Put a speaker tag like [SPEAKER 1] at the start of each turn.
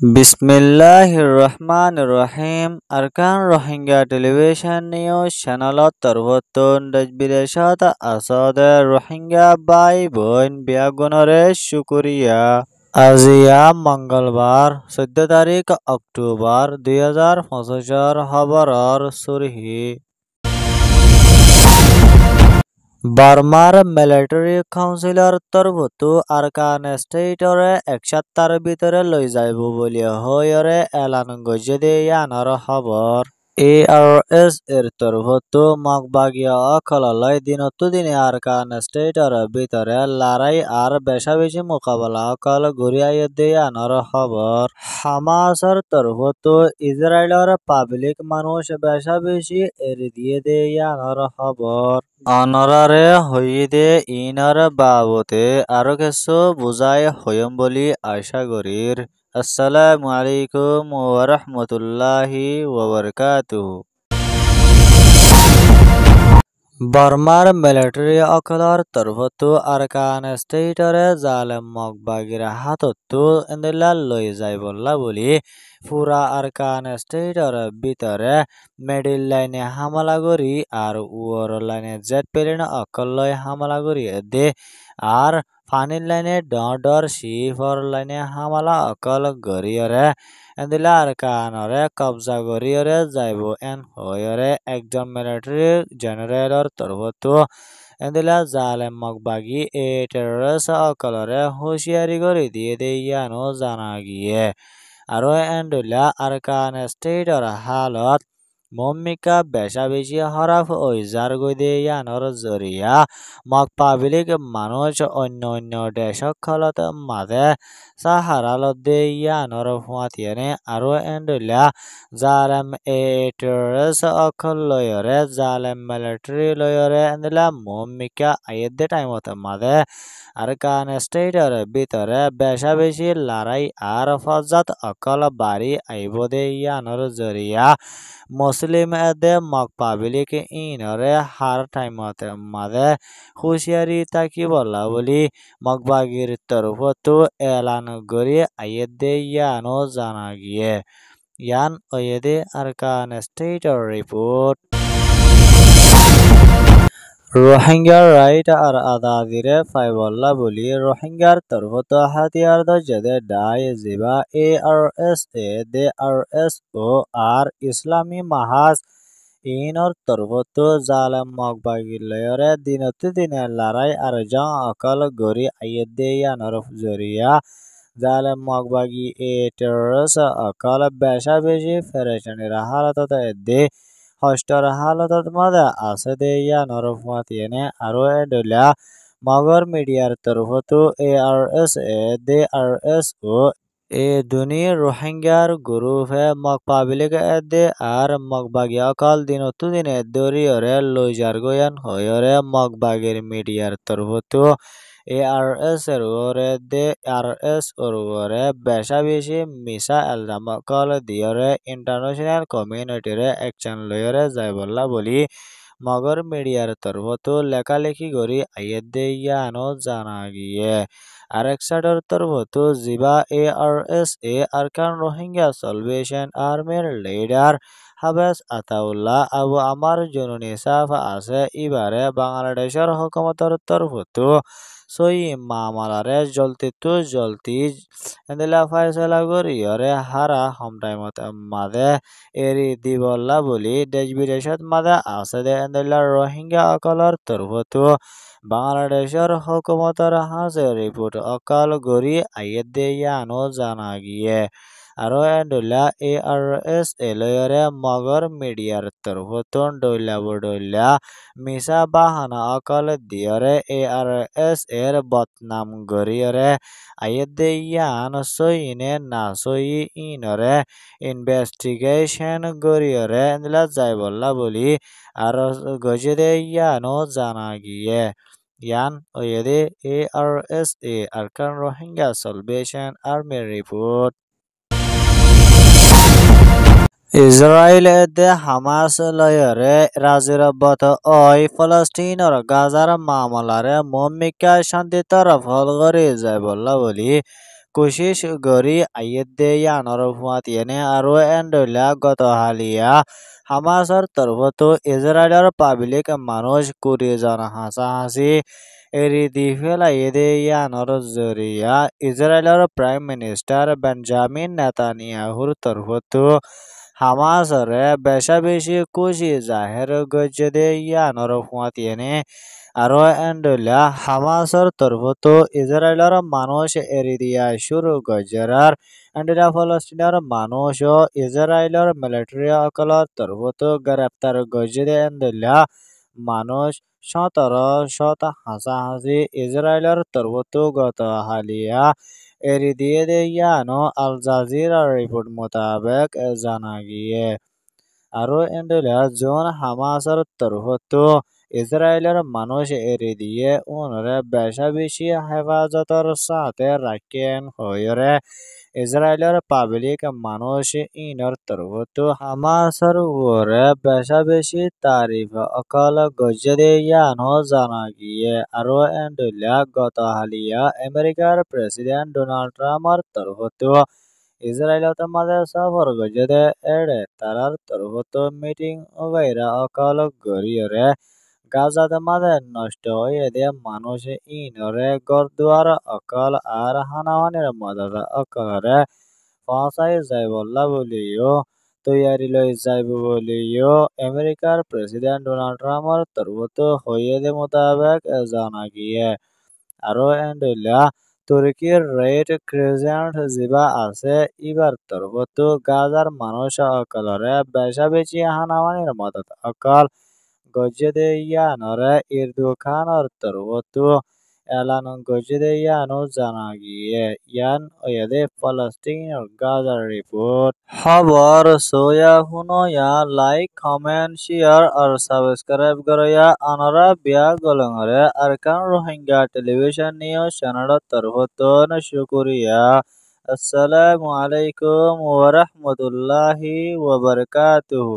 [SPEAKER 1] Bismillahirrahmanirrahim. Arkan Rohingya Television News Channel Tarwatun Dajbideshat Asade Rohingya Bai Boin Biagunore Shukuriya. Azia Mangalbar 14 তারিখ October 2025 খবৰৰ সুরহি বার্মার military কাউন্সিলৰ তৰফতো আৰকান ষ্টেটৰে এক সপ্তাহৰ ভিতৰে লৈ যাব বুলি হৈৰে এলান গজে দিয়ানৰ খবৰ ARS এর তরফতো মগবাগিয়া অকললৈ দিনতো দিনে আরকান স্টেটৰ ভিতরে লড়াই আর বেশি মোকাবেলা অকল ঘুরিয়াই দিয়ানৰ খবর হামাসৰ তরফতো ইসরায়েলৰ পাবলিক মানুষ বেশি এরি দিয়ে দিয়ানৰ খবর অনরারে হইদে ইনার বাবতে আরো কিছু বুঝাই হইম বলি আশা করির আসসালামু আলাইকুম ওয়া রাহমাতুল্লাহি ওয়া বারাকাতুহু বার্মার মিলিটারি অকলর তরফতো আরকান স্টেটরে জালেম মগবাগির হাততো এন্দিলা লই যাইবল্লা বলি পুরা আরকান স্টেটর ভিতরে মিডিল লাইনে হামলা করি আর ওর লাইনে জেট প্লেন অকলয় হামলা করি দে আর পানির লাইনে ডর শিফর লাইনে হামলা অকল গরিয়রে এন্দিলা আরকানরে কবজা গরিয়রে যাইব এন হয়রে একজন মিলিটারি জেনারেলর তরফতো এন্দিলা জালেম মগবাগি এ টেররিস্ট অকলরে হুঁশিয়ারি করে দিয়ে দেয়ানো জানা গিয়ে আরো এন্ডুলা আরকান স্টেটর হালত মম্মিকা বেশি হরাফ ওই জার গইদেয়ানোর জরিয়া মগ পাবলিক মানুষ অন্য দেশ খলত মাঝে সাহারালত দেয়ানোর ফুয়াতিয়ানে আরো এন্ডুলা জালেম এ টেররিস্ট অকল লয়রে জালেম মিলিটারি লয়রে এন্ডুলা মম্মিকা আইয়েদে টাইমত মাঝে আরকান স্টেটর ভিতরে বেশি লড়াই আর ফজাত অকল বাড়ি আইব দেয়ানোর জরিয়া মুসলিম এদে মগ পাবলিক ইনরে হার টাইমত মাঝে হুঁশিয়ারি তাকি বলা বলি মগবাগির তরফতো এলান গড়ি আইয়েদে ইয়ানো জানা গিয়ে ইয়ান ওয়েদে আরকান স্টেটর রিপোর্ট রোহিঙ্গার রাইট আর আদাদিরে ফাইবল্লা বলি রোহিঙ্গার তরফতো হাতিয়ার দজেদে ডাই জিবা ARSA DRSO আর ইসলামী মাহাজ ইনর তরফতো জালেম মগবাগি লয়রে দিনতো দিনে লড়াই আর জং অকল গরি আইয়েদে ইয়ানোর জরিয়া জালেম মগবাগি এ টেররিস্ট অকল বেশি ফেরেশানির হালতত এদে হস্টর হালতত মাঝে আছে দেয়া নরফাতিয়ানে আরো এডলা মগর মিডিয়ার তরফতো ARSA DRSO এ দুনি রোহিঙ্গার গ্রুপে মগ পাবলিক এদে আর মগবাগি অকল দিনতো দিনে দরিয়রে লই যার গয়ান হয়রে মগবাগির মিডিয়ার তরফতো ARS এর ওরে DRS ওরে বেশি মিসা এলজাম কল দিয়রে ইন্টারন্যাশনাল কমিউনিটিরে অ্যাকশন লয়রে যাইবল্লা বলি মগর মিডিয়ার তরফতো লেখালেখি করি আইয়েদে ইয়ানো জানা গিয়ে আরেক সাইডর তরফতো জিবা ARSA আরকান রোহিঙ্গা সলভেশন আর্মির লিডার হাবেস আতাউল্লাহ আবু আমার জননী সাফ আছে এবারে বাংলাদেশের হুকুমতের তরফতো সই মামলারে জলতি এদিলা ফাইসলা করিয়রে হারা সমটাইমত মাঝে এরি দিবল্লা বলি দেশ বিদেশত মাঝে আছে দে এদিলা রোহিঙ্গা অকলর তরফতো বাংলাদেশের হুকুমতের হাজে রিপোর্ট অকাল গড়ি আইয়েদে ইয়ানো জানা গিয়ে আরো এন্ডুলা ARSA লয়রে মগর মিডিয়ার তরফতো ডইলা মিসা বাহানা অকল দিয়রে ARS এর বদনাম গরিয়রে আইয়েদে ইয়ান সইনে না সই ইনরে ইনভেস্টিগেশন গরিয়রে এন্ডুলা যাইবল্লা বলি আর গজেদে ইয়ানো জানা গিয়ে ইয়ান ওয়েদে ARSA Arakan Rohingya salvation army report Israel এদে হামাস লয়রে রাজিরব্বত ওই ফলস্তিনর গাজার মামলারে মম্মিকা শান্তি তরফ হল করে যায় বললা বলি কোশিশ গরি আইয়েদে ইয়ানর ফুয়াত ইয়েনে আরো এন্ডলা গত হালিয়া হামাসর তরফতো ইসরায়েলের পাবলিক মানুষ 20 জন হাসাহাসি এরি দি ফেলাইয়েদে ইয়ানর জরিয়া ইসরায়েলের প্রাইম মিনিস্টার বেঞ্জামিন নেতানিয়াহুর তরফতো হামাসরে বেশা বেশি খুশি জাহের গজ্জেদে ইয়ানর ফুয়াত ইয়েনে আরো এন্ডলা হামাসর তরফতো ইসরায়েলের মানুষ এরি দিয়া শুরু গজ্জরার এন্ডলা ফলস্তিনের মানুষ ও ইসরায়েলের মিলিটারি অকলর তরফতো গ্রেপ্তার গজ্জেদে এন্ডলা মানুষ 1700 হাসাহাসি ইসরায়েলের তরফতো গত হালিয়া এরি দিয়ে দে ইয়ানো আল জাজিরার রিপোর্ট মোতাবেক জানা গিয়ে আরো এন্ডলা জন হামাসের তরফতো ইসরায়েলের মানুষ এরি দিয়ে উনরে বেশা বেশি হেফাজতর সাথে রাখেন হয়রে ইসরায়েলের পাবলিক মানুষ ইনর তরফতো হামাসের উপরে বেশা বেশি তারিফ অকল গজ্জে ইয়ানো জানা গিয়ে আরো এন্ডলা গত হালিয়া আমেরিকার প্রেসিডেন্ট ডোনাল্ড ট্রাম্পের তরফতো ইসরায়েলত মাঝে সফর গজ্জে এড়ে তারার তরফতো মিটিং ওগাইরা অকল গরিয়রে গাজাত মাঝে নষ্ট হয়ে দে মানুষ ইনরে গরদুয়ার অকল আর হানাহানির মদত অকলরে পৌঁছাই যাই বল্লা বলিও তৈয়ারি লই যাইব বলিও আমেরিকার প্রেসিডেন্ট ডোনাল্ড ট্রাম্পের তরফতো হয়ে দে মোতাবেক জানা গিয়ে আরো এন্ডলা তুর্কির রেড ক্রিসেন্ট জিবা আছে ইবার তরফতো গাজার মানুষ অকলরে বেশা বেশি হানাহানির মদত অকল গজ্জে ইয়ানরে ইরদোখানর তরফতো এলান গজ্জে ইয়ানো জানা গিয়ে ইয়ান ওয়েদে ফলস্তিনের গাজার রিপোর্ট খবর সোয়া হুনয়া লাইক কমেন্ট শেয়ার আর সাবস্ক্রাইব করয়া আনারা বিয়া গলংরে Arakan Rohingya television news channel তরফতো শুকরিয়া আসসালামু আলাইকুম ওয়া রাহমাতুল্লাহি ওয়া বারাকাতুহু।